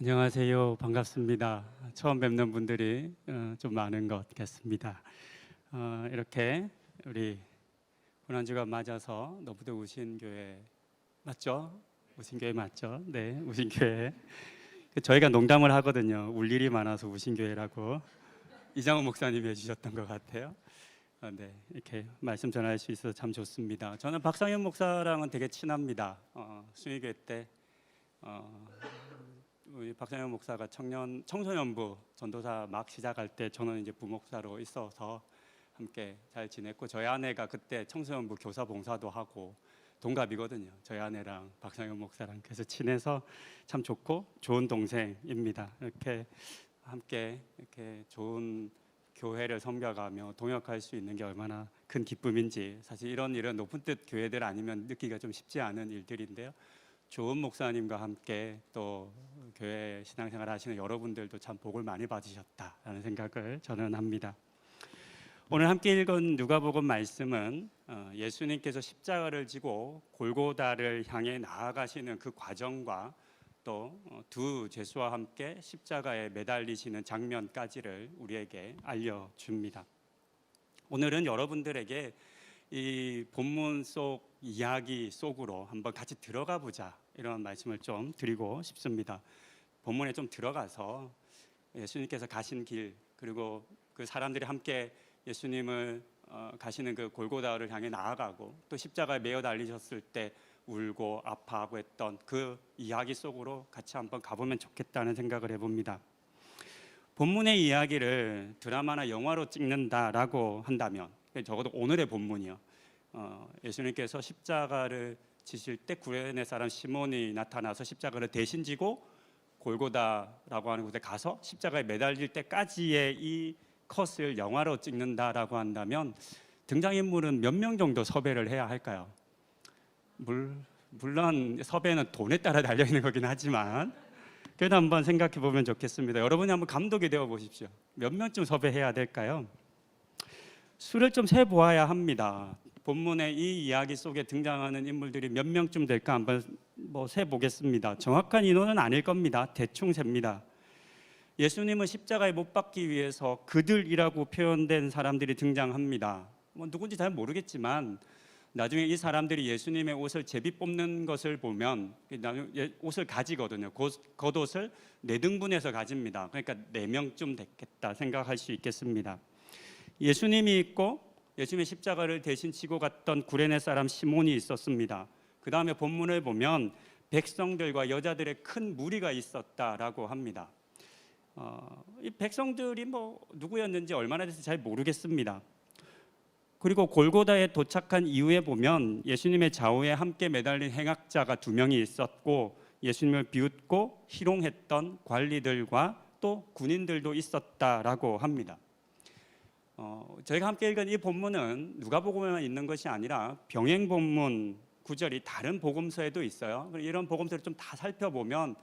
안녕하세요. 반갑습니다. 처음 뵙는 분들이 좀 많은 것 같습니다. 이렇게 우리 고난주가 맞아서 너부터 우신교회 맞죠? 우신교회 맞죠? 네, 우신교회. 저희가 농담을 하거든요. 울 일이 많아서 우신교회라고 이장호 목사님이 해주셨던 것 같아요. 네, 이렇게 말씀 전할 수 있어서 참 좋습니다. 저는 박상현 목사랑은 되게 친합니다. 수의교회 때 우리 박상현 목사가 청소년부 전도사 막 시작할 때 저는 이제 부목사로 있어서 함께 잘 지냈고, 저희 아내가 그때 청소년부 교사 봉사도 하고 동갑이거든요. 저희 아내랑 박상현 목사랑. 그래서 친해서 참 좋고 좋은 동생입니다. 이렇게 함께 이렇게 좋은 교회를 섬겨가며 동역할 수 있는 게 얼마나 큰 기쁨인지, 사실 이런 일은 높은 뜻 교회들 아니면 느끼기가 좀 쉽지 않은 일들인데요. 좋은 목사님과 함께 또 교회 신앙생활 하시는 여러분들도 참 복을 많이 받으셨다라는 생각을 저는 합니다. 오늘 함께 읽은 누가복음 말씀은 예수님께서 십자가를 지고 골고다를 향해 나아가시는 그 과정과 또 두 죄수와 함께 십자가에 매달리시는 장면까지를 우리에게 알려줍니다. 오늘은 여러분들에게 이 본문 속 이야기 속으로 한번 같이 들어가 보자, 이런 말씀을 좀 드리고 싶습니다. 본문에 좀 들어가서 예수님께서 가신 길, 그리고 그 사람들이 함께 예수님을 가시는 그 골고다를 향해 나아가고 또 십자가에 매어 달리셨을 때 울고 아파하고 했던 그 이야기 속으로 같이 한번 가보면 좋겠다는 생각을 해봅니다. 본문의 이야기를 드라마나 영화로 찍는다라고 한다면, 적어도 오늘의 본문이요, 예수님께서 십자가를 지실 때 구레네 사람 시몬이 나타나서 십자가를 대신 지고 골고다라고 하는 곳에 가서 십자가에 매달릴 때까지의 이 컷을 영화로 찍는다라고 한다면 등장인물은 몇 명 정도 섭외를 해야 할까요? 물론 섭외는 돈에 따라 달려있는 거긴 하지만 그래도 한번 생각해 보면 좋겠습니다. 여러분이 한번 감독이 되어 보십시오. 몇 명쯤 섭외해야 될까요? 수를 좀 세보아야 합니다. 본문의 이 이야기 속에 등장하는 인물들이 몇 명쯤 될까 한번 세보겠습니다. 정확한 인원은 아닐 겁니다. 대충 셉니다. 예수님은 십자가에 못 박기 위해서 그들이라고 표현된 사람들이 등장합니다. 누군지 잘 모르겠지만 나중에 이 사람들이 예수님의 옷을 제비 뽑는 것을 보면 옷을 가지거든요. 겉옷을 4등분해서 가집니다. 그러니까 4명쯤 됐겠다 생각할 수 있겠습니다. 예수님이 있고 예수님의 십자가를 대신 지고 갔던 구레네 사람 시몬이 있었습니다. 그 다음에 본문을 보면 백성들과 여자들의 큰 무리가 있었다라고 합니다. 이 백성들이 누구였는지 얼마나 돼서 잘 모르겠습니다. 그리고 골고다에 도착한 이후에 보면 예수님의 좌우에 함께 매달린 행악자가 2명이 있었고 예수님을 비웃고 희롱했던 관리들과 또 군인들도 있었다라고 합니다. 저희가 함께 읽은 이 본문은 누가복음에만 있는 것이 아니라 병행 본문 구절이 다른 복음서에도 있어요. 이런 복음서를 좀 다 살펴보면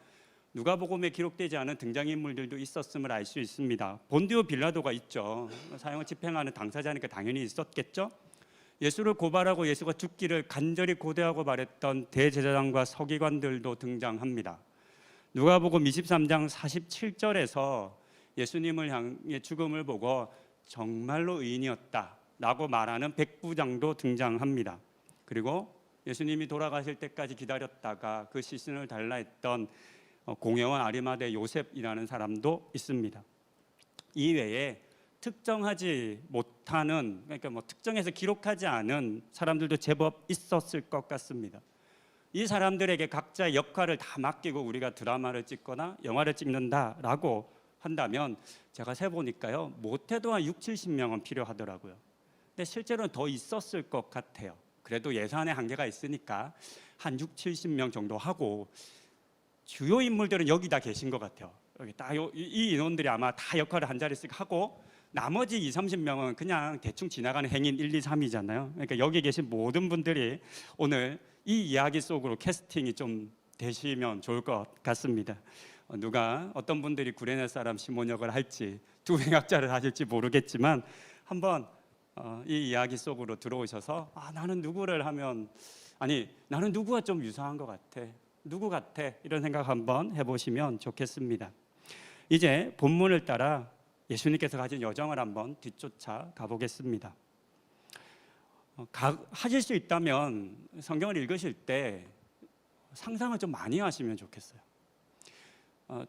누가복음에 기록되지 않은 등장인물들도 있었음을 알 수 있습니다. 본디오 빌라도가 있죠. 사형을 집행하는 당사자니까 당연히 있었겠죠. 예수를 고발하고 예수가 죽기를 간절히 고대하고 바랬던 대제사장과 서기관들도 등장합니다. 누가복음 23장 47절에서 예수님을 향해 죽음을 보고 정말로 의인이었다라고 말하는 백부장도 등장합니다. 그리고 예수님이 돌아가실 때까지 기다렸다가 그 시신을 달라 했던 공회원 아리마대 요셉이라는 사람도 있습니다. 이외에 특정하지 못하는, 그러니까 특정해서 기록하지 않은 사람들도 제법 있었을 것 같습니다. 이 사람들에게 각자의 역할을 다 맡기고 우리가 드라마를 찍거나 영화를 찍는다라고 한다면 제가 세보니까요, 못해도 한 60-70명은 필요하더라고요. 근데 실제로는 더 있었을 것 같아요. 그래도 예산의 한계가 있으니까 한 60-70명 정도 하고 주요 인물들은 여기 다 계신 것 같아요. 여기 이 인원들이 아마 다 역할을 한 자리씩 하고 나머지 20-30명은 그냥 대충 지나가는 행인 1, 2, 3이잖아요. 그러니까 여기 계신 모든 분들이 오늘 이 이야기 속으로 캐스팅이 좀 되시면 좋을 것 같습니다. 어떤 분들이 구레네 사람 시몬 역을 할지 두 행악자를 하실지 모르겠지만 한번 이 이야기 속으로 들어오셔서 나는 누구를 하면 나는 누구와 좀 유사한 것 같아, 누구 같아? 이런 생각 한번 해보시면 좋겠습니다. 이제 본문을 따라 예수님께서 가진 여정을 한번 뒤쫓아 가보겠습니다. 하실 수 있다면 성경을 읽으실 때 상상을 좀 많이 하시면 좋겠어요.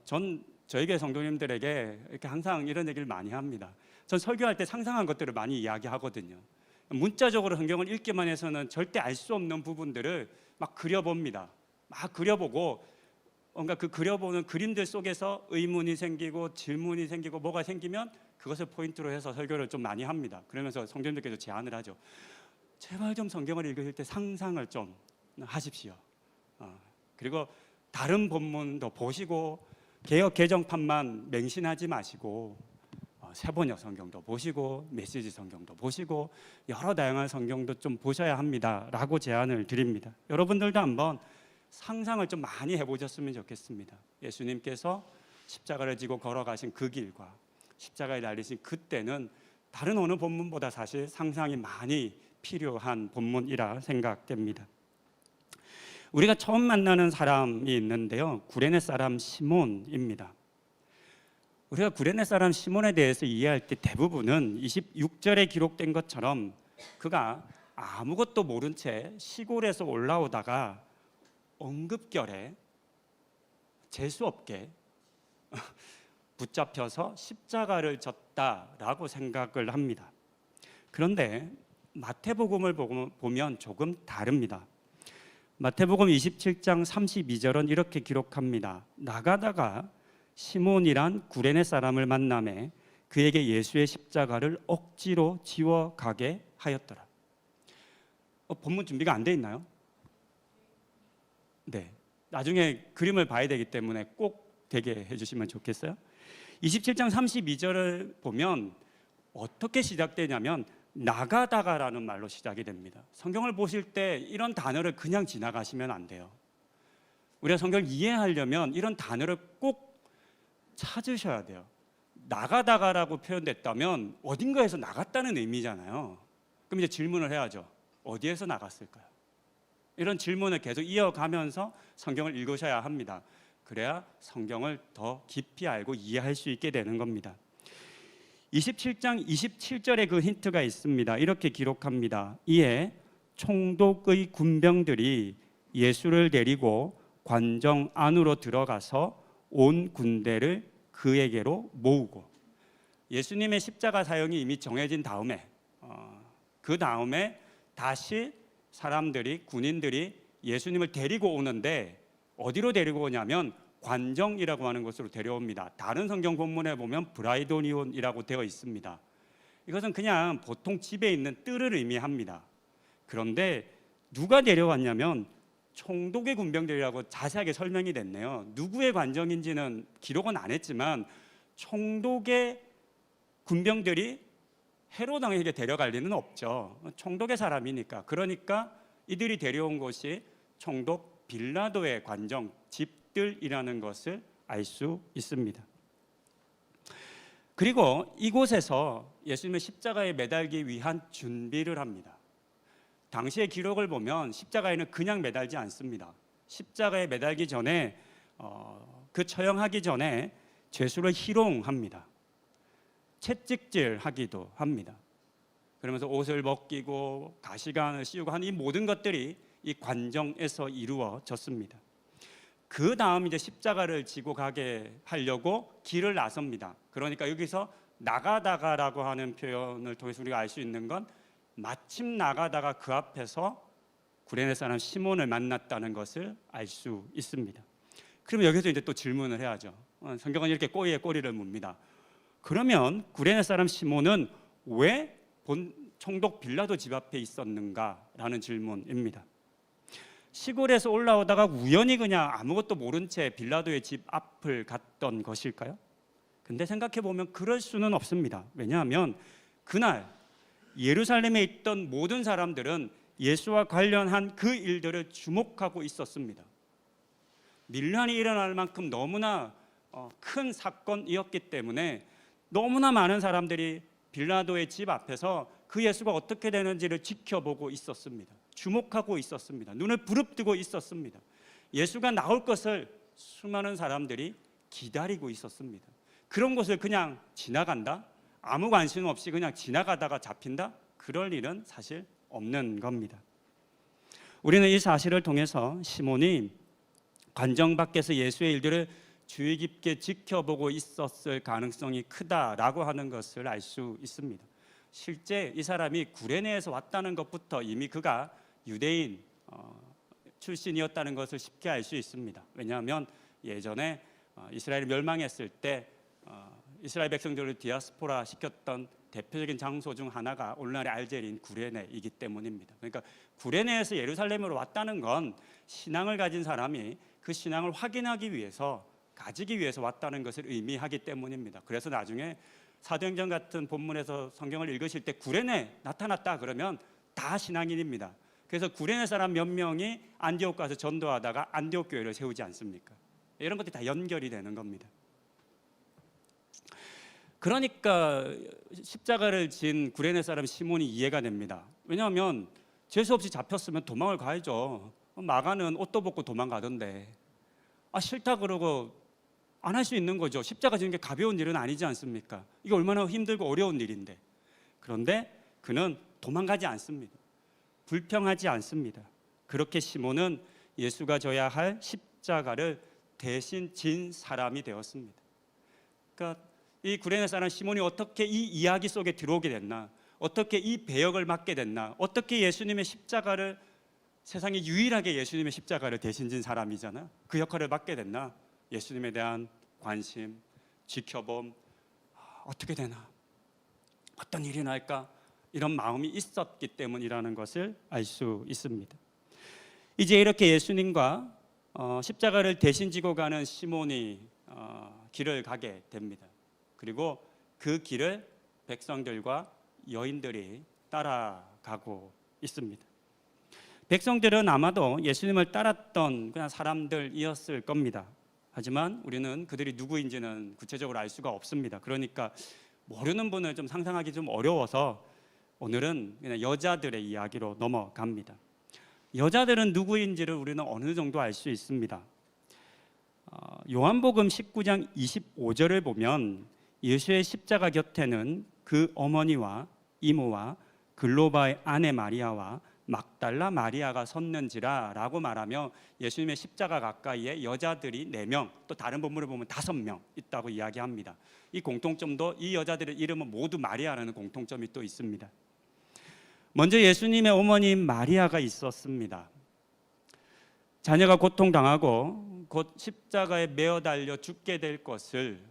전 저에게 성도님들에게 이렇게 항상 이런 얘기를 많이 합니다. 전 설교할 때 상상한 것들을 많이 이야기하거든요. 문자적으로 성경을 읽기만 해서는 절대 알 수 없는 부분들을 막 그려봅니다. 막 그려보고 뭔가 그 그려보는 그림들 속에서 의문이 생기고 질문이 생기고 뭐가 생기면 그것을 포인트로 해서 설교를 좀 많이 합니다. 그러면서 성도님들께서 제안을 하죠. 제발 좀 성경을 읽으실 때 상상을 좀 하십시오. 그리고 다른 본문도 보시고 개역 개정판만 맹신하지 마시고 세번역 성경도 보시고 메시지 성경도 보시고 여러 다양한 성경도 좀 보셔야 합니다라고 제안을 드립니다. 여러분들도 한번 상상을 좀 많이 해보셨으면 좋겠습니다. 예수님께서 십자가를 지고 걸어가신 그 길과 십자가에 달리신 그때는 다른 어느 본문보다 사실 상상이 많이 필요한 본문이라 생각됩니다. 우리가 처음 만나는 사람이 있는데요, 구레네 사람 시몬입니다. 우리가 구레네 사람 시몬에 대해서 이해할 때 대부분은 26절에 기록된 것처럼 그가 아무것도 모른 채 시골에서 올라오다가 응급결에 재수없게 붙잡혀서 십자가를 졌다라고 생각을 합니다. 그런데 마태복음을 보면 조금 다릅니다. 마태복음 27장 32절은 이렇게 기록합니다. 나가다가 시몬이란 구레네 사람을 만나매 그에게 예수의 십자가를 억지로 지워가게 하였더라. 본문 준비가 안 돼 있나요? 네, 나중에 그림을 봐야 되기 때문에 꼭 되게 해주시면 좋겠어요. 27장 32절을 보면 어떻게 시작되냐면 나가다가라는 말로 시작이 됩니다. 성경을 보실 때 이런 단어를 그냥 지나가시면 안 돼요. 우리가 성경을 이해하려면 이런 단어를 꼭 찾으셔야 돼요. 나가다가라고 표현됐다면 어딘가에서 나갔다는 의미잖아요. 그럼 이제 질문을 해야죠. 어디에서 나갔을까요? 이런 질문을 계속 이어가면서 성경을 읽으셔야 합니다. 그래야 성경을 더 깊이 알고 이해할 수 있게 되는 겁니다. 27장 27절에 그 힌트가 있습니다. 이렇게 기록합니다. 이에 총독의 군병들이 예수를 데리고 관정 안으로 들어가서 온 군대를 그에게로 모으고, 예수님의 십자가 사형이 이미 정해진 다음에 그 다음에 다시 사람들이, 군인들이 예수님을 데리고 오는데 어디로 데리고 오냐면 관정이라고 하는 곳으로 데려옵니다. 다른 성경 본문에 보면 브라이도니온이라고 되어 있습니다. 이것은 그냥 보통 집에 있는 뜰을 의미합니다. 그런데 누가 데려왔냐면 총독의 군병들이라고 자세하게 설명이 됐네요. 누구의 관정인지는 기록은 안 했지만 총독의 군병들이 헤롯 왕에게 데려갈 리는 없죠. 총독의 사람이니까. 그러니까 이들이 데려온 곳이 총독 빌라도의 관정, 집들이라는 것을 알 수 있습니다. 그리고 이곳에서 예수님의 십자가에 매달기 위한 준비를 합니다. 당시의 기록을 보면 십자가에는 그냥 매달지 않습니다. 십자가에 매달기 전에 그 처형하기 전에 죄수를 희롱합니다. 채찍질하기도 합니다. 그러면서 옷을 벗기고 가시관을 씌우고 하는 이 모든 것들이 이 관정에서 이루어졌습니다. 그 다음 이제 십자가를 지고 가게 하려고 길을 나섭니다. 그러니까 여기서 나가다가라고 하는 표현을 통해서 우리가 알 수 있는 건 마침 나가다가 그 앞에서 구레네 사람 시몬을 만났다는 것을 알 수 있습니다. 그러면 여기서 이제 또 질문을 해야죠. 성경은 이렇게 꼬리에 꼬리를 묻니다. 그러면 구레네 사람 시몬은 왜 총독 빌라도 집 앞에 있었는가라는 질문입니다. 시골에서 올라오다가 우연히 그냥 아무것도 모른 채 빌라도의 집 앞을 갔던 것일까요? 근데 생각해 보면 그럴 수는 없습니다. 왜냐하면 그날 예루살렘에 있던 모든 사람들은 예수와 관련한 그 일들을 주목하고 있었습니다. 밀란이 일어날 만큼 너무나 큰 사건이었기 때문에 너무나 많은 사람들이 빌라도의 집 앞에서 그 예수가 어떻게 되는지를 지켜보고 있었습니다. 주목하고 있었습니다. 눈을 부릅뜨고 있었습니다. 예수가 나올 것을 수많은 사람들이 기다리고 있었습니다. 그런 곳을 그냥 지나간다? 아무 관심 없이 그냥 지나가다가 잡힌다? 그럴 일은 사실 없는 겁니다. 우리는 이 사실을 통해서 시몬이 관정 밖에서 예수의 일들을 주의 깊게 지켜보고 있었을 가능성이 크다라고 하는 것을 알 수 있습니다. 실제 이 사람이 구레네에서 왔다는 것부터 이미 그가 유대인 출신이었다는 것을 쉽게 알 수 있습니다. 왜냐하면 예전에 이스라엘이 멸망했을 때 이스라엘 백성들을 디아스포라 시켰던 대표적인 장소 중 하나가 오늘날의 알제리인 구레네이기 때문입니다. 그러니까 구레네에서 예루살렘으로 왔다는 건 신앙을 가진 사람이 그 신앙을 확인하기 위해서, 가지기 위해서 왔다는 것을 의미하기 때문입니다. 그래서 나중에 사도행전 같은 본문에서 성경을 읽으실 때 구레네 나타났다 그러면 다 신앙인입니다. 그래서 구레네 사람 몇 명이 안디옥 가서 전도하다가 안디옥 교회를 세우지 않습니까? 이런 것들이 다 연결이 되는 겁니다. 그러니까 십자가를 진 구레네 사람 시몬이 이해가 됩니다. 왜냐하면 재수 없이 잡혔으면 도망을 가야죠. 마가는 옷도 벗고 도망가던데 싫다 그러고 안 할 수 있는 거죠. 십자가 지는 게 가벼운 일은 아니지 않습니까? 이게 얼마나 힘들고 어려운 일인데. 그런데 그는 도망가지 않습니다. 불평하지 않습니다. 그렇게 시몬은 예수가 져야 할 십자가를 대신 진 사람이 되었습니다. 그러니까 이 구레네 사람 시몬이 어떻게 이 이야기 속에 들어오게 됐나, 어떻게 이 배역을 맡게 됐나, 어떻게 예수님의 십자가를, 세상에 유일하게 예수님의 십자가를 대신 진 사람이잖아, 그 역할을 맡게 됐나. 예수님에 대한 관심, 지켜봄, 어떻게 되나, 어떤 일이 날까, 이런 마음이 있었기 때문이라는 것을 알 수 있습니다. 이제 이렇게 예수님과 십자가를 대신 지고 가는 시몬이 길을 가게 됩니다. 그리고 그 길을 백성들과 여인들이 따라가고 있습니다. 백성들은 아마도 예수님을 따랐던 그냥 사람들이었을 겁니다. 하지만 우리는 그들이 누구인지는 구체적으로 알 수가 없습니다. 그러니까 모르는 분을 좀 상상하기 좀 어려워서 오늘은 그냥 여자들의 이야기로 넘어갑니다. 여자들은 누구인지를 우리는 어느 정도 알 수 있습니다. 요한복음 19장 25절을 보면 예수의 십자가 곁에는 그 어머니와 이모와 글로바의 아내 마리아와 막달라 마리아가 섰는지라 라고 말하며 예수님의 십자가 가까이에 여자들이 4명, 또 다른 본문을 보면 5명 있다고 이야기합니다. 이 공통점도, 이 여자들의 이름은 모두 마리아라는 공통점이 또 있습니다. 먼저 예수님의 어머니인 마리아가 있었습니다. 자녀가 고통당하고 곧 십자가에 매어 달려 죽게 될 것을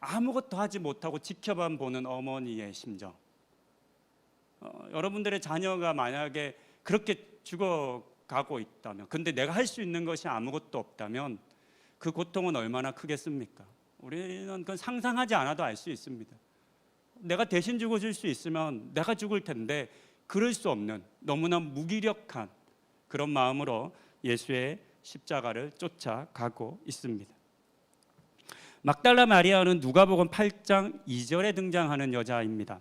아무것도 하지 못하고 지켜만 보는 어머니의 심정. 여러분들의 자녀가 만약에 그렇게 죽어가고 있다면, 근데 내가 할 수 있는 것이 아무것도 없다면 그 고통은 얼마나 크겠습니까? 우리는 그건 상상하지 않아도 알 수 있습니다. 내가 대신 죽어줄 수 있으면 내가 죽을 텐데 그럴 수 없는, 너무나 무기력한 그런 마음으로 예수의 십자가를 쫓아가고 있습니다. 막달라 마리아는 누가복음 8장 2절에 등장하는 여자입니다.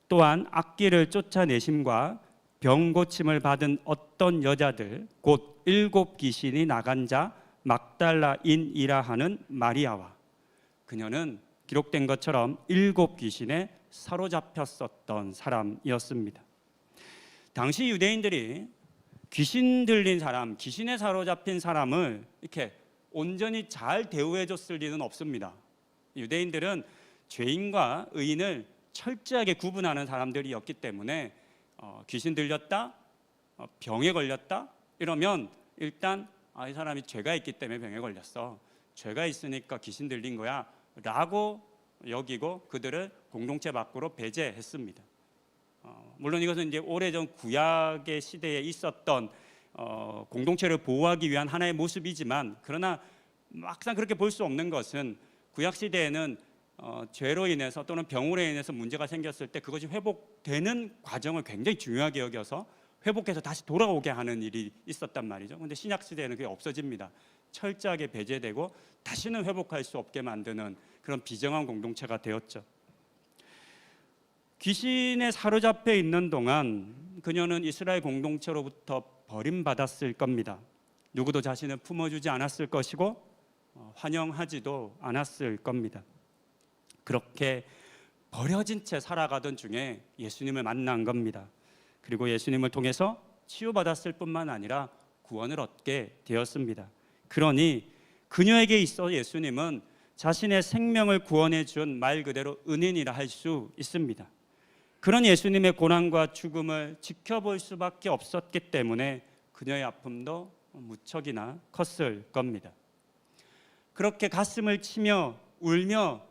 또한 악귀를 쫓아내심과 병 고침을 받은 어떤 여자들, 곧 7 귀신이 나간 자 막달라인이라 하는 마리아와, 그녀는 기록된 것처럼 7 귀신에 사로잡혔었던 사람이었습니다. 당시 유대인들이 귀신 들린 사람, 귀신에 사로잡힌 사람을 이렇게 온전히 잘 대우해 줬을 리는 없습니다. 유대인들은 죄인과 의인을 철저하게 구분하는 사람들이었기 때문에 귀신 들렸다, 병에 걸렸다 이러면 일단 이 사람이 죄가 있기 때문에 병에 걸렸어, 죄가 있으니까 귀신 들린 거야 라고 여기고 그들을 공동체 밖으로 배제했습니다. 물론 이것은 이제 오래전 구약의 시대에 있었던 공동체를 보호하기 위한 하나의 모습이지만, 그러나 막상 그렇게 볼 수 없는 것은 구약 시대에는 죄로 인해서 또는 병으로 인해서 문제가 생겼을 때 그것이 회복되는 과정을 굉장히 중요하게 여겨서 회복해서 다시 돌아오게 하는 일이 있었단 말이죠. 그런데 신약 시대에는 그게 없어집니다. 철저하게 배제되고 다시는 회복할 수 없게 만드는 그런 비정한 공동체가 되었죠. 귀신에 사로잡혀 있는 동안 그녀는 이스라엘 공동체로부터 버림받았을 겁니다. 누구도 자신을 품어주지 않았을 것이고 환영하지도 않았을 겁니다. 그렇게 버려진 채 살아가던 중에 예수님을 만난 겁니다. 그리고 예수님을 통해서 치유받았을 뿐만 아니라 구원을 얻게 되었습니다. 그러니 그녀에게 있어 예수님은 자신의 생명을 구원해 준 말 그대로 은인이라 할 수 있습니다. 그런 예수님의 고난과 죽음을 지켜볼 수밖에 없었기 때문에 그녀의 아픔도 무척이나 컸을 겁니다. 그렇게 가슴을 치며 울며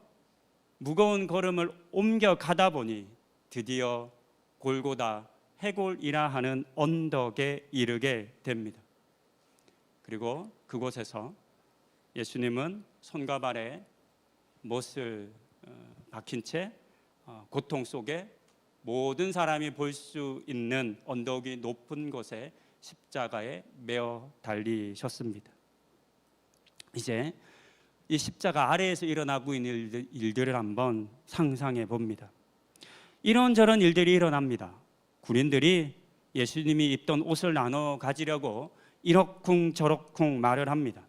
무거운 걸음을 옮겨 가다 보니 드디어 골고다 해골이라 하는 언덕에 이르게 됩니다. 그리고 그곳에서 예수님은 손과 발에 못을 박힌 채 고통 속에 모든 사람이 볼 수 있는 언덕이 높은 곳에 십자가에 매어 달리셨습니다. 이제 이 십자가 아래에서 일어나고 있는 일들을 한번 상상해 봅니다. 이런저런 일들이 일어납니다. 군인들이 예수님이 입던 옷을 나눠 가지려고 이러쿵 저러쿵 말을 합니다.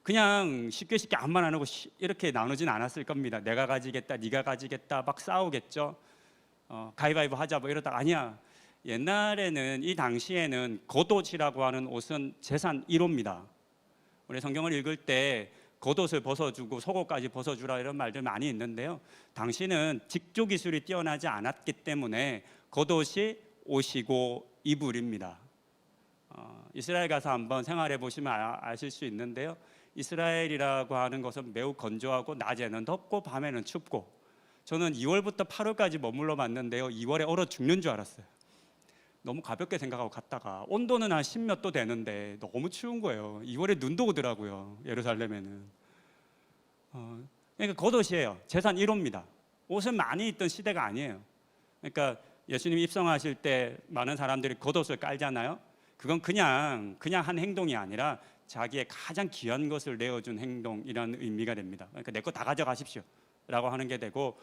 그냥 쉽게 아무말 안 하고 이렇게 나누진 않았을 겁니다. 내가 가지겠다, 네가 가지겠다 막 싸우겠죠. 가위바위보 하자 뭐 이러다가 아니야. 옛날에는 이 당시에는 겉옷이라고 하는 옷은 재산 1호입니다. 우리 성경을 읽을 때 겉옷을 벗어주고 속옷까지 벗어주라 이런 말들 많이 있는데요. 당시는 직조 기술이 뛰어나지 않았기 때문에 겉옷이 옷이고 이불입니다. 이스라엘 가서 한번 생활해 보시면 아실 수 있는데요. 이스라엘이라고 하는 것은 매우 건조하고 낮에는 덥고 밤에는 춥고, 저는 2월부터 8월까지 머물러 봤는데요. 2월에 얼어 죽는 줄 알았어요. 너무 가볍게 생각하고 갔다가 온도는 한 10몇 도 되는데 너무 추운 거예요. 2월에 눈도 오더라고요. 예루살렘에는. 그러니까 겉옷이에요. 재산 1호입니다. 옷은 많이 있던 시대가 아니에요. 그러니까 예수님 입성하실 때 많은 사람들이 겉옷을 깔잖아요. 그건 그냥 한 행동이 아니라 자기의 가장 귀한 것을 내어준 행동이라는 의미가 됩니다. 그러니까 내 거 다 가져가십시오 라고 하는 게 되고,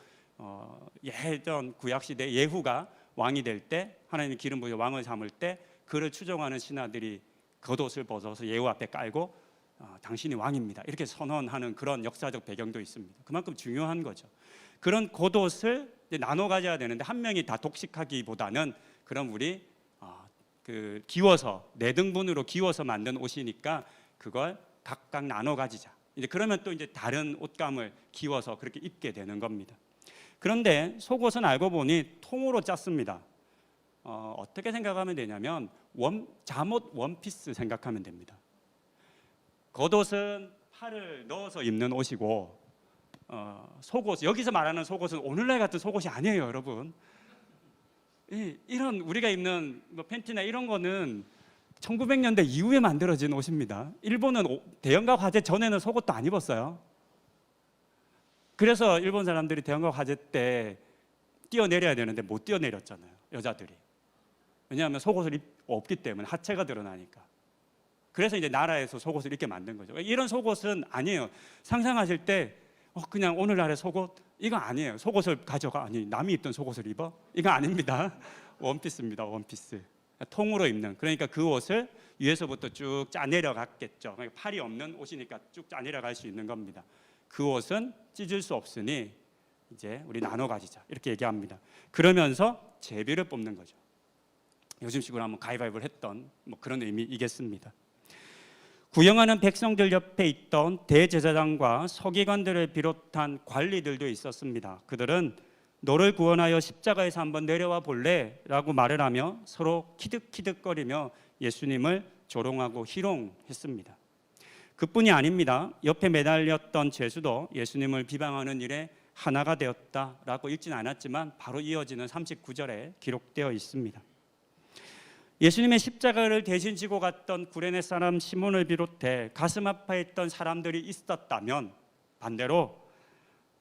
예전 구약시대 예후가 왕이 될 때, 하나님이 기름 부어 왕을 삼을 때 그를 추종하는 신하들이 겉옷을 벗어서 예후 앞에 깔고 당신이 왕입니다 이렇게 선언하는 그런 역사적 배경도 있습니다. 그만큼 중요한 거죠. 그런 겉옷을 나눠 가져야 되는데 한 명이 다 독식하기보다는 그럼 우리 기워서 4등분으로 기워서 만든 옷이니까 그걸 각각 나눠 가지자. 이제 그러면 또 이제 다른 옷감을 기워서 그렇게 입게 되는 겁니다. 그런데 속옷은 알고 보니 통으로 짰습니다. 어떻게 생각하면 되냐면 잠옷 원피스 생각하면 됩니다. 겉옷은 팔을 넣어서 입는 옷이고, 속옷, 여기서 말하는 속옷은 오늘날 같은 속옷이 아니에요, 여러분. 이런 우리가 입는 팬티나 이런 거는 1900년대 이후에 만들어진 옷입니다. 일본은 대영과 화재 전에는 속옷도 안 입었어요. 그래서 일본 사람들이 대영과 화재 때 뛰어내려야 되는데 못 뛰어내렸잖아요, 여자들이. 왜냐하면 속옷을 없기 때문에, 하체가 드러나니까. 그래서 이제 나라에서 속옷을 입게 만든 거죠. 이런 속옷은 아니에요. 상상하실 때 그냥 오늘날의 속옷 이거 아니에요. 속옷을 가져가, 아니 남이 입던 속옷을 입어? 이거 아닙니다. 원피스입니다. 원피스. 통으로 입는. 그러니까 그 옷을 위에서부터 쭉 짜내려 갔겠죠. 그러니까 팔이 없는 옷이니까 쭉 짜내려 갈 수 있는 겁니다. 그 옷은 찢을 수 없으니 이제 우리 나눠 가지자 이렇게 얘기합니다. 그러면서 제비를 뽑는 거죠. 요즘식으로 한번 가위바위보를 했던 그런 의미이겠습니다. 구경하는 백성들 옆에 있던 대제사장과 서기관들을 비롯한 관리들도 있었습니다. 그들은 너를 구원하여 십자가에서 한번 내려와 볼래? 라고 말을 하며 서로 키득키득거리며 예수님을 조롱하고 희롱했습니다. 그뿐이 아닙니다. 옆에 매달렸던 죄수도 예수님을 비방하는 일에 하나가 되었다라고 읽지는 않았지만 바로 이어지는 39절에 기록되어 있습니다. 예수님의 십자가를 대신 지고 갔던 구레네 사람 시몬을 비롯해 가슴 아파했던 사람들이 있었다면, 반대로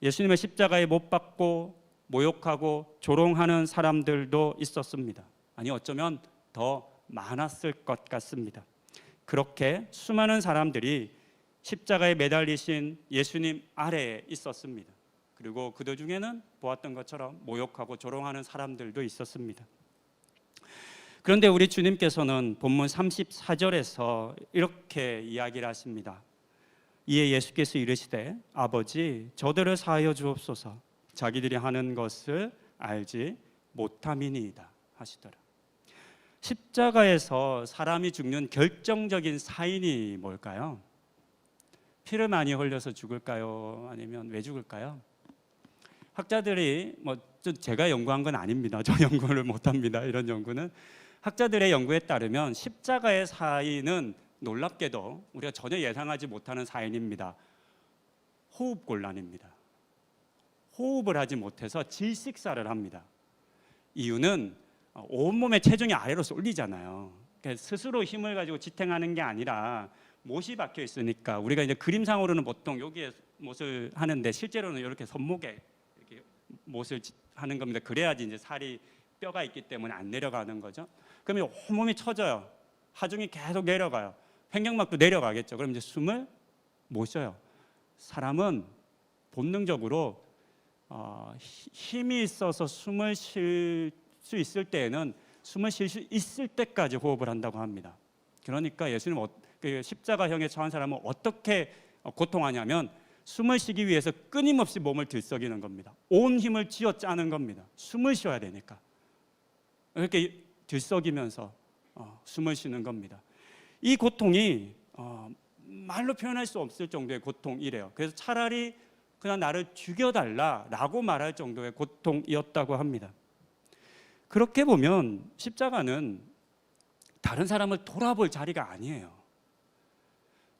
예수님의 십자가에 못 박고 모욕하고 조롱하는 사람들도 있었습니다. 아니 어쩌면 더 많았을 것 같습니다. 그렇게 수많은 사람들이 십자가에 매달리신 예수님 아래에 있었습니다. 그리고 그들 중에는 보았던 것처럼 모욕하고 조롱하는 사람들도 있었습니다. 그런데 우리 주님께서는 본문 34절에서 이렇게 이야기를 하십니다. 이에 예수께서 이르시되 아버지 저들을 사하여 주옵소서 자기들이 하는 것을 알지 못함이니이다 하시더라. 십자가에서 사람이 죽는 결정적인 사인이 뭘까요? 피를 많이 흘려서 죽을까요? 아니면 왜 죽을까요? 학자들이 제가 연구한 건 아닙니다. 저 연구를 못합니다. 이런 연구는 학자들의 연구에 따르면 십자가의 사인은 놀랍게도 우리가 전혀 예상하지 못하는 사인입니다. 호흡곤란입니다. 호흡을 하지 못해서 질식사를 합니다. 이유는 온몸의 체중이 아래로 쏠리잖아요. 그러니까 스스로 힘을 가지고 지탱하는 게 아니라 못이 박혀 있으니까 우리가 이제 그림상으로는 보통 여기에 못을 하는데 실제로는 이렇게 손목에 이렇게 못을 하는 겁니다. 그래야지 이제 살이 뼈가 있기 때문에 안 내려가는 거죠. 그러면 온몸이 처져요. 하중이 계속 내려가요. 횡격막도 내려가겠죠. 그럼 이제 숨을 못 쉬어요. 사람은 본능적으로 힘이 있어서 숨을 쉴 수 있을 때에는 숨을 쉴 수 있을 때까지 호흡을 한다고 합니다. 그러니까 예수님 십자가형에 처한 사람은 어떻게 고통하냐면 숨을 쉬기 위해서 끊임없이 몸을 들썩이는 겁니다. 온 힘을 쥐어짜는 겁니다. 숨을 쉬어야 되니까 이렇게 들썩이면서 숨을 쉬는 겁니다. 이 고통이 말로 표현할 수 없을 정도의 고통이래요. 그래서 차라리 그냥 나를 죽여달라라고 말할 정도의 고통이었다고 합니다. 그렇게 보면 십자가는 다른 사람을 돌아볼 자리가 아니에요.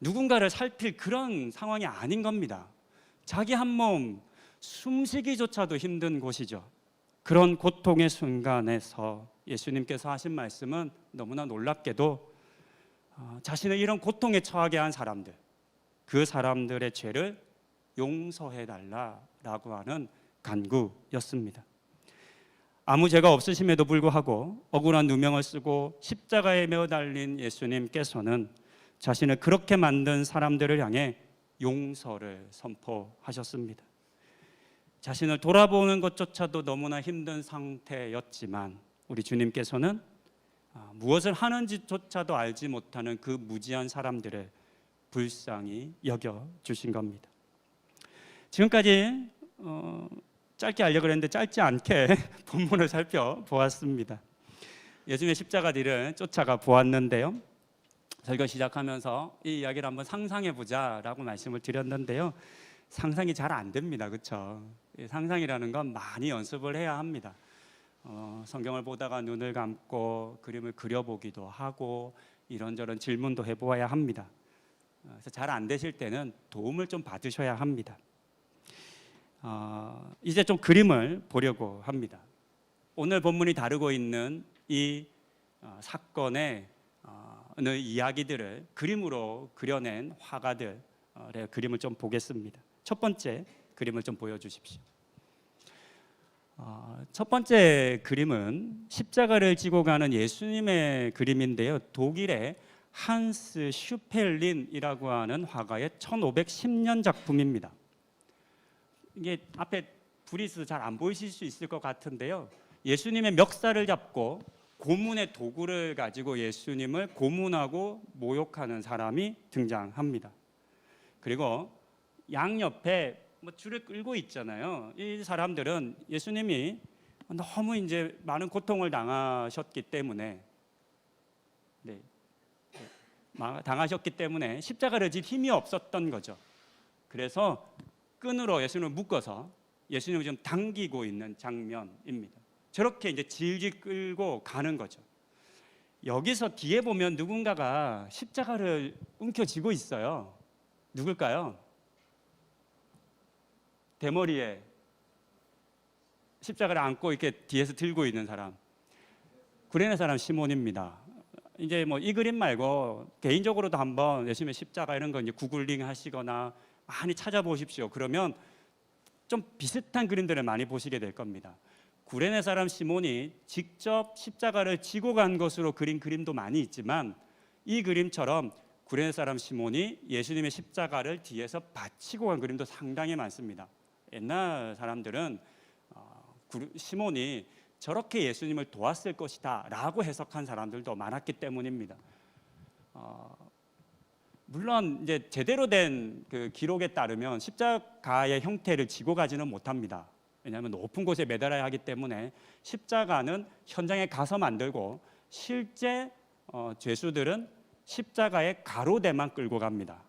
누군가를 살필 그런 상황이 아닌 겁니다. 자기 한 몸 숨쉬기조차도 힘든 곳이죠. 그런 고통의 순간에서 예수님께서 하신 말씀은 너무나 놀랍게도 자신을 이런 고통에 처하게 한 사람들, 그 사람들의 죄를 용서해달라라고 하는 간구였습니다. 아무 죄가 없으심에도 불구하고 억울한 누명을 쓰고 십자가에 매어 달린 예수님께서는 자신을 그렇게 만든 사람들을 향해 용서를 선포하셨습니다. 자신을 돌아보는 것조차도 너무나 힘든 상태였지만 우리 주님께서는 무엇을 하는지조차도 알지 못하는 그 무지한 사람들을 불쌍히 여겨주신 겁니다. 지금까지 짧게 하려고 했는데 짧지 않게 본문을 살펴보았습니다. 예수님의 십자가 뒤를 쫓아가 보았는데요. 설교 시작하면서 이 이야기를 한번 상상해 보자라고 말씀을 드렸는데요. 상상이 잘 안 됩니다. 그렇죠? 상상이라는 건 많이 연습을 해야 합니다. 성경을 보다가 눈을 감고 그림을 그려보기도 하고 이런저런 질문도 해보아야 합니다. 그래서 잘 안 되실 때는 도움을 좀 받으셔야 합니다. 이제 좀 그림을 보려고 합니다. 오늘 본문이 다루고 있는 이 사건의 이야기들을 그림으로 그려낸 화가들의 그림을 좀 보겠습니다. 첫 번째 그림을 좀 보여주십시오. 첫 번째 그림은 십자가를 지고 가는 예수님의 그림인데요. 독일의 한스 슈펠린이라고 하는 화가의 1510년 작품입니다. 이게 앞에 불이 있어서 잘 안 보이실 수 있을 것 같은데요. 예수님의 멱살을 잡고 고문의 도구를 가지고 예수님을 고문하고 모욕하는 사람이 등장합니다. 그리고 양옆에 줄을 끌고 있잖아요. 이 사람들은 예수님이 너무 이제 많은 고통을 당하셨기 때문에 당하셨기 때문에 십자가를 질 힘이 없었던 거죠. 그래서 끈으로 예수님을 묶어서 예수님을 좀 당기고 있는 장면입니다. 저렇게 이제 질질 끌고 가는 거죠. 여기서 뒤에 보면 누군가가 십자가를 움켜쥐고 있어요. 누굴까요? 대머리에 십자가를 안고 이렇게 뒤에서 들고 있는 사람, 구레네 사람 시몬입니다. 이제 이 그림 말고 개인적으로도 한번 예수님의 십자가 이런 거 이제 구글링 하시거나 많이 찾아보십시오. 그러면 좀 비슷한 그림들을 많이 보시게 될 겁니다. 구레네 사람 시몬이 직접 십자가를 지고 간 것으로 그린 그림도 많이 있지만 이 그림처럼 구레네 사람 시몬이 예수님의 십자가를 뒤에서 받치고 간 그림도 상당히 많습니다. 옛날 사람들은 시몬이 저렇게 예수님을 도왔을 것이다 라고 해석한 사람들도 많았기 때문입니다. 물론 이제 제대로 된 그 기록에 따르면 십자가의 형태를 지고 가지는 못합니다. 왜냐하면 높은 곳에 매달아야 하기 때문에 십자가는 현장에 가서 만들고 실제 죄수들은 십자가의 가로대만 끌고 갑니다.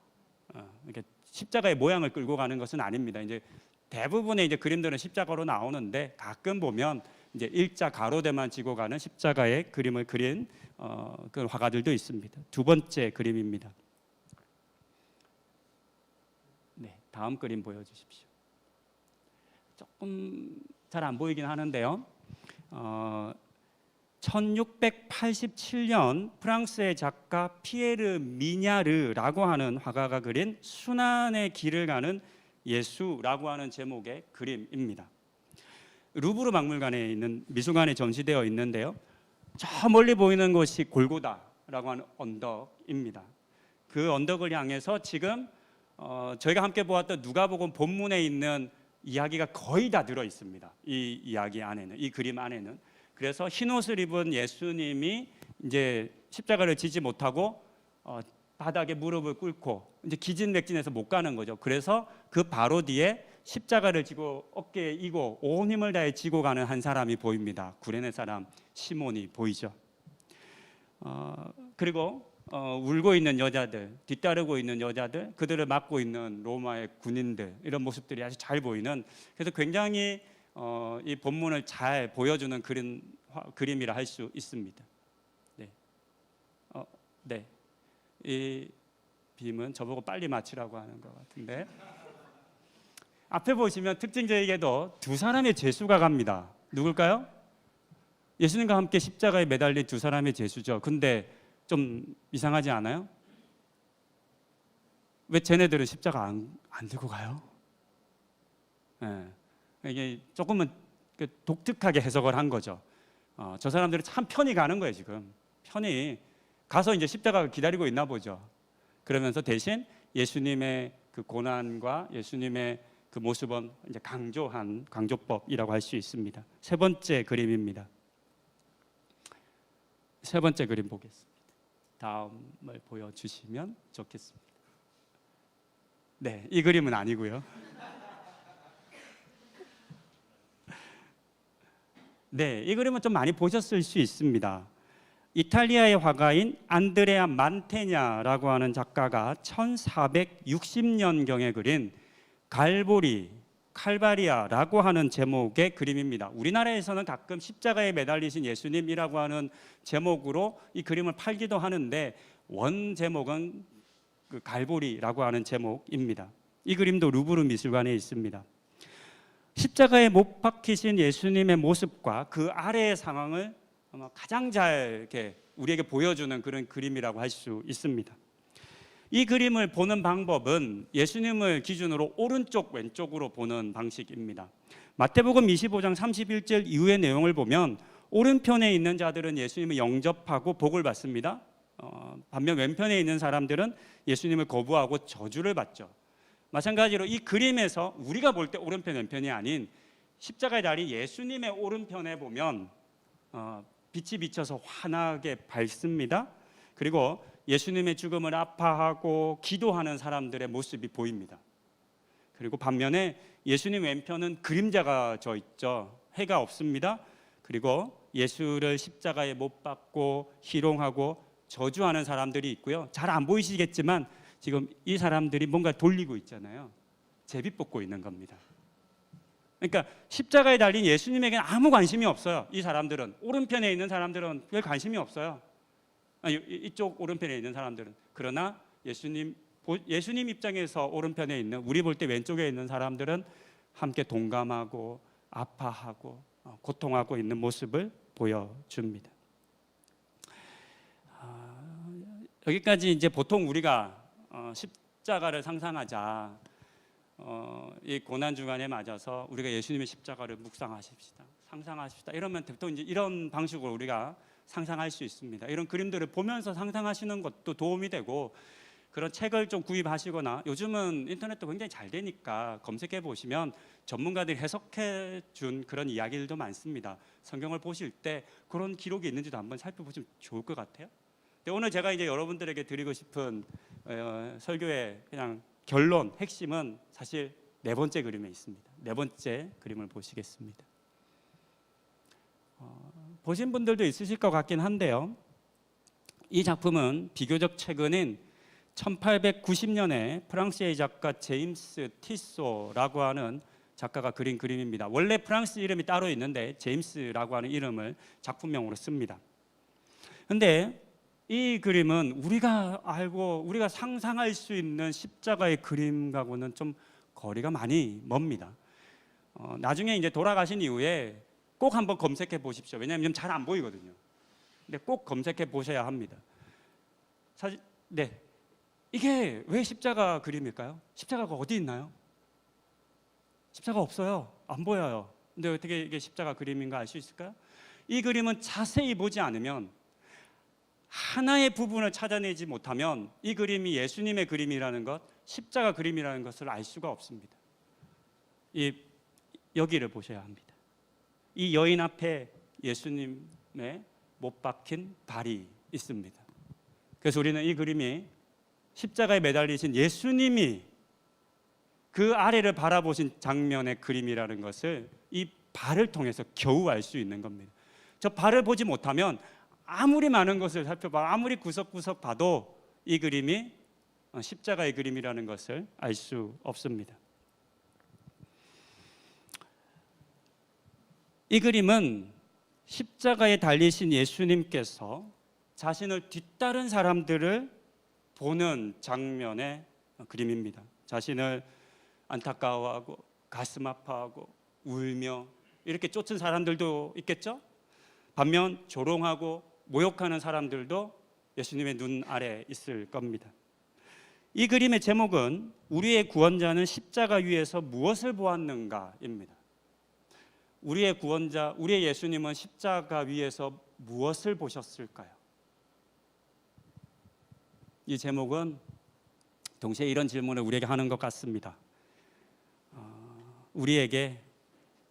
이렇게 십자가의 모양을 끌고 가는 것은 아닙니다. 이제 대부분의 이제 그림들은 십자가로 나오는데 가끔 보면 이제 일자 가로대만 지고 가는 십자가의 그림을 그린 그런 화가들도 있습니다. 두 번째 그림입니다. 네, 다음 그림 보여주십시오. 조금 잘 안 보이긴 하는데요. 1687년 프랑스의 작가 피에르 미냐르라고 하는 화가가 그린 순환의 길을 가는 예수라고 하는 제목의 그림입니다. 루브르 박물관에 있는 미술관에 전시되어 있는데요. 저 멀리 보이는 곳이 골고다라고 하는 언덕입니다. 그 언덕을 향해서 지금 저희가 함께 보았던 누가복음 본문에 있는 이야기가 거의 다 들어 있습니다. 이 이야기 안에는, 이 그림 안에는. 그래서 흰 옷을 입은 예수님이 이제 십자가를 지지 못하고 바닥에 무릎을 꿇고 이제 기진맥진해서 못 가는 거죠. 그래서 그 바로 뒤에 십자가를 지고 어깨에 이고 온 힘을 다해 지고 가는 한 사람이 보입니다. 구레네 사람 시몬이 보이죠. 그리고 울고 있는 여자들, 뒤따르고 있는 여자들, 그들을 막고 있는 로마의 군인들, 이런 모습들이 아주 잘 보이는, 그래서 굉장히 이 본문을 잘 보여주는 그림이라 할 수 있습니다. 네. 네. 이 빔은 저보고 빨리 맞추라고 하는 것 같은데, 앞에 보시면 특징적이게도 두 사람의 죄수가 갑니다. 누굴까요? 예수님과 함께 십자가에 매달린 두 사람의 죄수죠. 근데 좀 이상하지 않아요? 왜 쟤네들은 십자가 안 들고 가요? 네. 이게 조금은 독특하게 해석을 한 거죠. 저 사람들은 참 편히 가는 거예요. 지금 편히 가서 이제 십자가가 기다리고 있나 보죠. 그러면서 대신 예수님의 그 고난과 예수님의 그 모습은 이제 강조한 강조법이라고 할 수 있습니다. 세 번째 그림입니다. 세 번째 그림 보겠습니다. 다음을 보여주시면 좋겠습니다. 네, 이 그림은 아니고요. 네, 이 그림은 좀 많이 보셨을 수 있습니다. 이탈리아의 화가인 안드레아 만테냐라고 하는 작가가 1460년경에 그린 칼바리아라고 하는 제목의 그림입니다. 우리나라에서는 가끔 십자가에 매달리신 예수님이라고 하는 제목으로 이 그림을 팔기도 하는데 원 제목은 그 갈보리라고 하는 제목입니다. 이 그림도 루브르 미술관에 있습니다. 십자가에 못 박히신 예수님의 모습과 그 아래의 상황을 가장 잘 이렇게 우리에게 보여주는 그런 그림이라고 할 수 있습니다. 이 그림을 보는 방법은 예수님을 기준으로 오른쪽 왼쪽으로 보는 방식입니다. 마태복음 25장 31절 이후의 내용을 보면 오른편에 있는 자들은 예수님을 영접하고 복을 받습니다. 반면 왼편에 있는 사람들은 예수님을 거부하고 저주를 받죠. 마찬가지로 이 그림에서 우리가 볼 때 오른편 왼편이 아닌 십자가에 달린 예수님의 오른편에 보면 빛이 비쳐서 환하게 밝습니다. 그리고 예수님의 죽음을 아파하고 기도하는 사람들의 모습이 보입니다. 그리고 반면에 예수님 왼편은 그림자가 져 있죠. 해가 없습니다. 그리고 예수를 십자가에 못 박고 희롱하고 저주하는 사람들이 있고요. 잘 안 보이시겠지만 지금 이 사람들이 뭔가 돌리고 있잖아요. 제비 뽑고 있는 겁니다. 그러니까 십자가에 달린 예수님에게는 아무 관심이 없어요. 이 사람들은, 오른편에 있는 사람들은 별 관심이 없어요. 이쪽 오른편에 있는 사람들은. 그러나 예수님 입장에서 오른편에 있는, 우리 볼 때 왼쪽에 있는 사람들은 함께 동감하고 아파하고 고통하고 있는 모습을 보여줍니다. 여기까지 이제 보통 우리가 십자가를 상상하자, 이 고난 주간에 맞아서 우리가 예수님의 십자가를 묵상하십시다, 상상하십시다, 이러면 보통 이제 이런 방식으로 우리가 상상할 수 있습니다. 이런 그림들을 보면서 상상하시는 것도 도움이 되고, 그런 책을 좀 구입하시거나, 요즘은 인터넷도 굉장히 잘 되니까 검색해 보시면 전문가들이 해석해 준 그런 이야기들도 많습니다. 성경을 보실 때 그런 기록이 있는지도 한번 살펴보시면 좋을 것 같아요. 근데 오늘 제가 이제 여러분들에게 드리고 싶은 설교의 그냥 결론, 핵심은 사실 네 번째 그림에 있습니다. 네 번째 그림을 보시겠습니다. 보신 분들도 있으실 것 같긴 한데요. 이 작품은 비교적 최근인 1890년에 프랑스의 작가 제임스 티소라고 하는 작가가 그린 그림입니다. 원래 프랑스 이름이 따로 있는데 제임스라고 하는 이름을 작품명으로 씁니다. 그런데 이 그림은 우리가 알고 우리가 상상할 수 있는 십자가의 그림과는 좀 거리가 많이 멉니다. 나중에 이제 돌아가신 이후에 꼭 한번 검색해 보십시오. 왜냐하면 잘 안 보이거든요. 근데 꼭 검색해 보셔야 합니다. 사실 네, 이게 왜 십자가 그림일까요? 십자가가 어디 있나요? 십자가 없어요. 안 보여요. 근데 어떻게 이게 십자가 그림인가 알 수 있을까요? 이 그림은 자세히 보지 않으면, 하나의 부분을 찾아내지 못하면 이 그림이 예수님의 그림이라는 것, 십자가 그림이라는 것을 알 수가 없습니다. 여기를 보셔야 합니다. 이 여인 앞에 예수님의 못 박힌 발이 있습니다. 그래서 우리는 이 그림이 십자가에 매달리신 예수님이 그 아래를 바라보신 장면의 그림이라는 것을 이 발을 통해서 겨우 알 수 있는 겁니다. 저 발을 보지 못하면 아무리 많은 것을 살펴봐, 아무리 구석구석 봐도 이 그림이 십자가의 그림이라는 것을 알 수 없습니다. 이 그림은 십자가에 달리신 예수님께서 자신을 뒤따른 사람들을 보는 장면의 그림입니다. 자신을 안타까워하고 가슴 아파하고 울며 이렇게 쫓은 사람들도 있겠죠? 반면 조롱하고 모욕하는 사람들도 예수님의 눈 아래 있을 겁니다. 이 그림의 제목은 우리의 구원자는 십자가 위에서 무엇을 보았는가입니다. 우리의 구원자, 우리의 예수님은 십자가 위에서 무엇을 보셨을까요? 이 제목은 동시에 이런 질문을 우리에게 하는 것 같습니다. 우리에게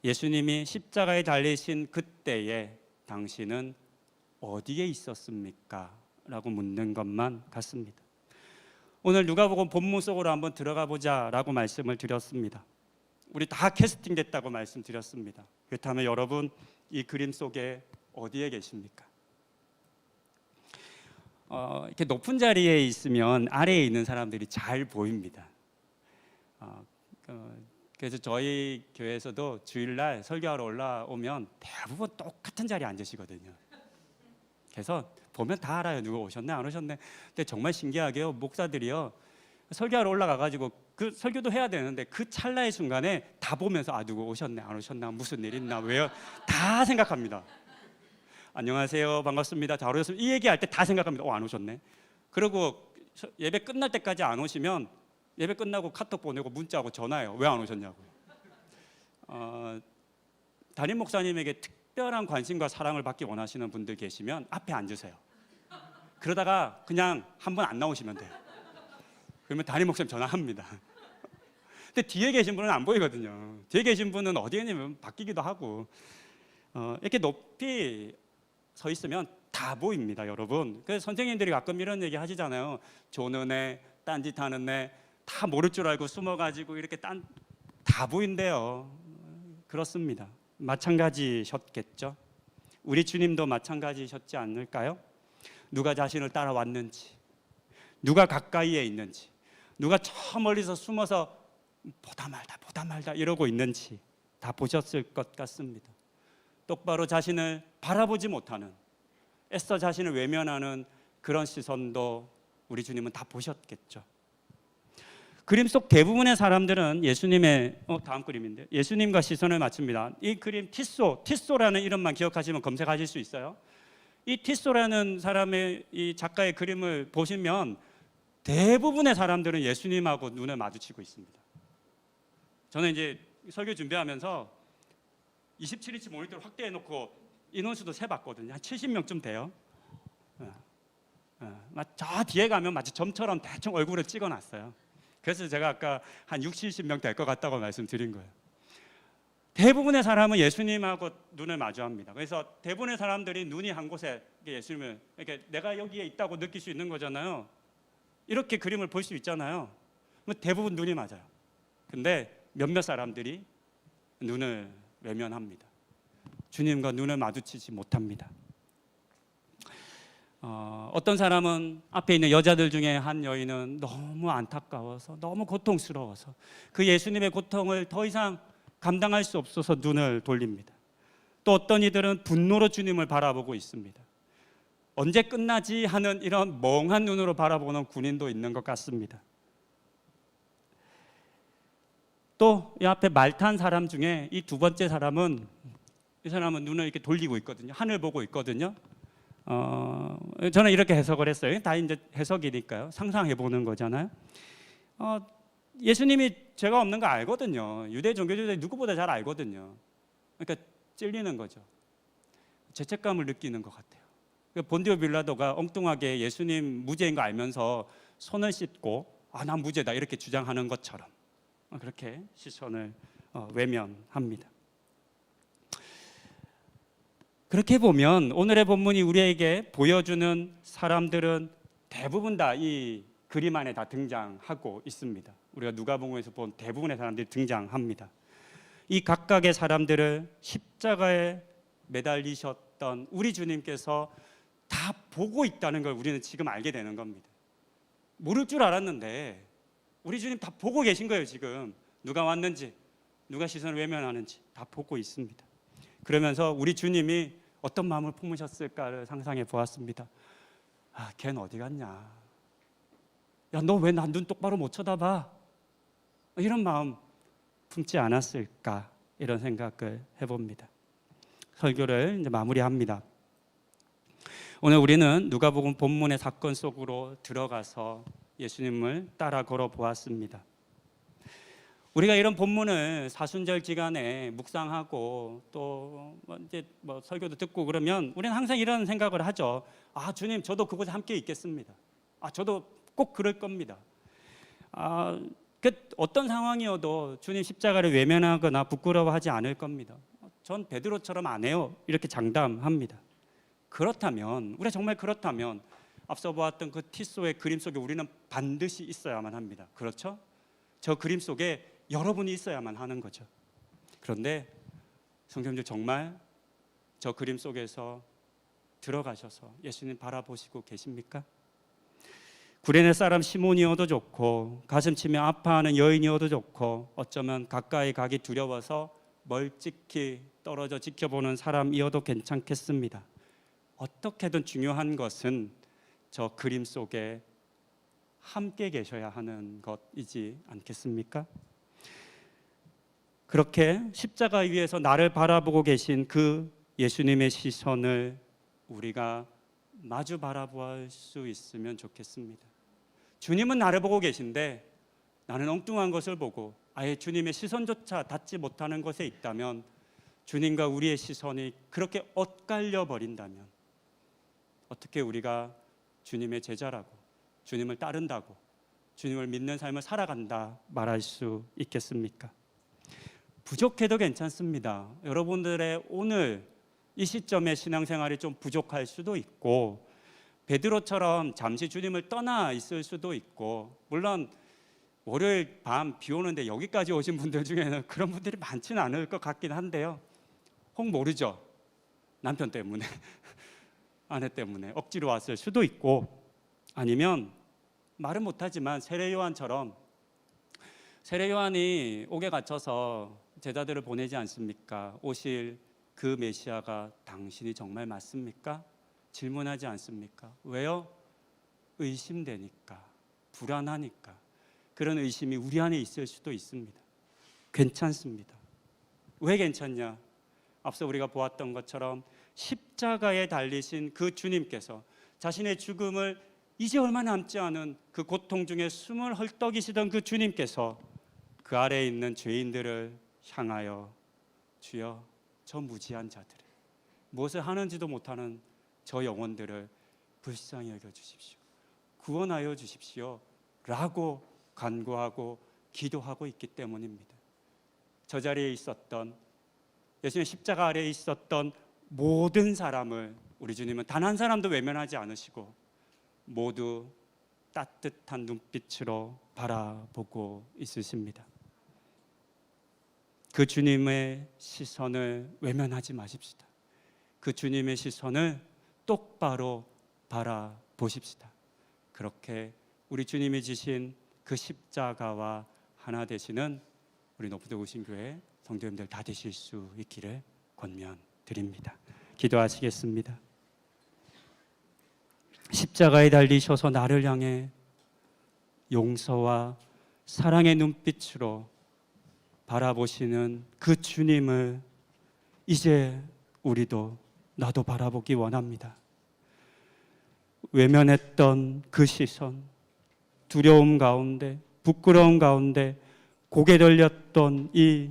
예수님이 십자가에 달리신 그때에 당신은 어디에 있었습니까? 라고 묻는 것만 같습니다. 오늘 누가복음 본문 속으로 한번 들어가 보자라고 말씀을 드렸습니다. 우리 다 캐스팅 됐다고 말씀드렸습니다. 그렇다면 여러분, 이 그림 속에 어디에 계십니까? 이렇게 높은 자리에 있으면 아래에 있는 사람들이 잘 보입니다. 그래서 저희 교회에서도 주일날 설교하러 올라오면 대부분 똑같은 자리에 앉으시거든요. 그래서 보면 다 알아요. 누가 오셨네 안 오셨네. 근데 정말 신기하게요, 목사들이요, 설교하러 올라가가지고 그 설교도 해야 되는데 그 찰나의 순간에 다 보면서 누구 오셨네 안 오셨나, 무슨 일 있나, 왜요, 다 생각합니다. 안녕하세요, 반갑습니다, 잘 오셨습니다, 이 얘기할 때 다 생각합니다. 안 오셨네. 그리고 예배 끝날 때까지 안 오시면 예배 끝나고 카톡 보내고 문자하고 전화해요. 왜 안 오셨냐고요. 담임 목사님에게 특별한 관심과 사랑을 받기 원하시는 분들 계시면 앞에 앉으세요. 그러다가 그냥 한 번 안 나오시면 돼요. 그러면 담임 목사님 전화합니다. 근데 뒤에 계신 분은 안 보이거든요. 뒤에 계신 분은 어디에 있냐면 바뀌기도 하고, 이렇게 높이 서 있으면 다 보입니다, 여러분. 그래서 선생님들이 가끔 이런 얘기 하시잖아요. 조는 애, 딴짓하는 애, 다 모를 줄 알고 숨어가지고 이렇게 다 보인대요. 그렇습니다. 마찬가지셨겠죠. 우리 주님도 마찬가지셨지 않을까요? 누가 자신을 따라왔는지, 누가 가까이에 있는지, 누가 저 멀리서 숨어서 보다 말다 이러고 있는지 다 보셨을 것 같습니다. 똑바로 자신을 바라보지 못하는, 애써 자신을 외면하는 그런 시선도 우리 주님은 다 보셨겠죠. 그림 속 대부분의 사람들은 예수님의 다음 그림인데 예수님과 시선을 맞춥니다. 이 그림 티소라는 이름만 기억하시면 검색하실 수 있어요. 이 티소라는 사람의, 이 작가의 그림을 보시면 대부분의 사람들은 예수님하고 눈을 마주치고 있습니다. 저는 이제 설교 준비하면서 27인치 모니터를 확대해 놓고 인원수도 세봤거든요. 한 70명쯤 돼요. 저 뒤에 가면 마치 점처럼 대충 얼굴을 찍어놨어요. 그래서 제가 아까 한 60, 70명 될 것 같다고 말씀드린 거예요. 대부분의 사람은 예수님하고 눈을 마주합니다. 그래서 대부분의 사람들이 눈이 한 곳에 예수님을, 이렇게 내가 여기에 있다고 느낄 수 있는 거잖아요. 이렇게 그림을 볼 수 있잖아요. 대부분 눈이 맞아요. 근데 몇몇 사람들이 눈을 외면합니다. 주님과 눈을 마주치지 못합니다. 어떤 사람은 앞에 있는 여자들 중에 한 여인은 너무 안타까워서, 너무 고통스러워서 그 예수님의 고통을 더 이상 감당할 수 없어서 눈을 돌립니다. 또 어떤 이들은 분노로 주님을 바라보고 있습니다. 언제 끝나지 하는 이런 멍한 눈으로 바라보는 군인도 있는 것 같습니다. 또 이 앞에 말 탄 사람 중에 이 두 번째 사람은, 이 사람은 눈을 이렇게 돌리고 있거든요. 하늘 보고 있거든요. 저는 이렇게 해석을 했어요. 다 이제 해석이니까요. 상상해 보는 거잖아요. 예수님이 죄가 없는 거 알거든요. 유대 종교주의자들이 누구보다 잘 알거든요. 그러니까 찔리는 거죠. 죄책감을 느끼는 것 같아요. 본디오 빌라도가 엉뚱하게 예수님 무죄인 거 알면서 손을 씻고 난 무죄다 이렇게 주장하는 것처럼 그렇게 시선을 외면합니다. 그렇게 보면 오늘의 본문이 우리에게 보여주는 사람들은 대부분 다 이 그림 안에 다 등장하고 있습니다. 우리가 누가복음에서 본 대부분의 사람들이 등장합니다. 이 각각의 사람들을 십자가에 매달리셨던 우리 주님께서 다 보고 있다는 걸 우리는 지금 알게 되는 겁니다. 모를 줄 알았는데 우리 주님 다 보고 계신 거예요. 지금 누가 왔는지, 누가 시선을 외면하는지 다 보고 있습니다. 그러면서 우리 주님이 어떤 마음을 품으셨을까를 상상해 보았습니다. 걔는 어디 갔냐? 야, 너 왜 난 눈 똑바로 못 쳐다봐? 이런 마음 품지 않았을까? 이런 생각을 해봅니다. 설교를 이제 마무리합니다. 오늘 우리는 누가복음 본문의 사건 속으로 들어가서 예수님을 따라 걸어 보았습니다. 우리가 이런 본문을 사순절 기간에 묵상하고 또 이제 설교도 듣고 그러면 우리는 항상 이런 생각을 하죠. 주님, 저도 그곳에 함께 있겠습니다. 저도 꼭 그럴 겁니다. 어떤 상황이어도 주님 십자가를 외면하거나 부끄러워하지 않을 겁니다. 전 베드로처럼 안 해요. 이렇게 장담합니다. 그렇다면, 우리가 정말 그렇다면 앞서 보았던 그 티소의 그림 속에 우리는 반드시 있어야만 합니다. 그렇죠? 저 그림 속에 여러분이 있어야만 하는 거죠. 그런데 성경님 정말 저 그림 속에서 들어가셔서 예수님 바라보시고 계십니까? 구레네 사람 시몬이어도 좋고 가슴 치며 아파하는 여인이어도 좋고 어쩌면 가까이 가기 두려워서 멀찍이 떨어져 지켜보는 사람이어도 괜찮겠습니다. 어떻게든 중요한 것은 저 그림 속에 함께 계셔야 하는 것이지 않겠습니까? 그렇게 십자가 위에서 나를 바라보고 계신 그 예수님의 시선을 우리가 마주 바라볼 수 있으면 좋겠습니다. 주님은 나를 보고 계신데 나는 엉뚱한 것을 보고 아예 주님의 시선조차 닿지 못하는 것에 있다면, 주님과 우리의 시선이 그렇게 엇갈려 버린다면 어떻게 우리가 주님의 제자라고, 주님을 따른다고, 주님을 믿는 삶을 살아간다 말할 수 있겠습니까? 부족해도 괜찮습니다. 여러분들의 오늘 이 시점의 신앙생활이 좀 부족할 수도 있고, 베드로처럼 잠시 주님을 떠나 있을 수도 있고, 물론 월요일 밤 비 오는데 여기까지 오신 분들 중에는 그런 분들이 많지는 않을 것 같긴 한데요. 혹 모르죠. 남편 때문에 아내 때문에 억지로 왔을 수도 있고, 아니면 말은 못하지만 세례요한처럼, 세례요한이 옥에 갇혀서 제자들을 보내지 않습니까? 오실 그 메시아가 당신이 정말 맞습니까? 질문하지 않습니까? 왜요? 의심되니까, 불안하니까. 그런 의심이 우리 안에 있을 수도 있습니다. 괜찮습니다. 왜 괜찮냐? 앞서 우리가 보았던 것처럼 십자가에 달리신 그 주님께서 자신의 죽음을 이제 얼마 남지 않은 그 고통 중에 숨을 헐떡이시던 그 주님께서 그 아래에 있는 죄인들을 향하여 주여, 저 무지한 자들, 무엇을 하는지도 못하는 저 영혼들을 불쌍히 여겨주십시오, 구원하여 주십시오 라고 간구하고 기도하고 있기 때문입니다. 저 자리에 있었던 예수님의 십자가 아래에 있었던 모든 사람을 우리 주님은 단 한 사람도 외면하지 않으시고 모두 따뜻한 눈빛으로 바라보고 있으십니다. 그 주님의 시선을 외면하지 마십시다. 그 주님의 시선을 똑바로 바라보십시다. 그렇게 우리 주님이 지신 그 십자가와 하나 되시는 우리 높은 오신교회 성도님들 다 되실 수 있기를 권면드립니다. 기도하시겠습니다. 십자가에 달리셔서 나를 향해 용서와 사랑의 눈빛으로 바라보시는 그 주님을 이제 우리도 나도 바라보기 원합니다. 외면했던 그 시선, 두려움 가운데, 부끄러움 가운데 고개 돌렸던 이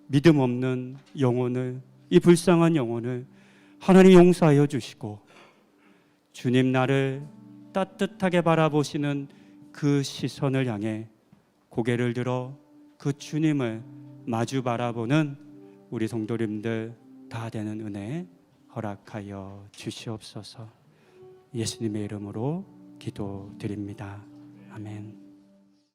믿음 없는 영혼을, 이 불쌍한 영혼을 하나님 용서하여 주시고 주님 나를 따뜻하게 바라보시는 그 시선을 향해 고개를 들어 그 주님을 마주 바라보는 우리 성도님들 다 되는 은혜 허락하여 주시옵소서. 예수님의 이름으로 기도드립니다. 아멘.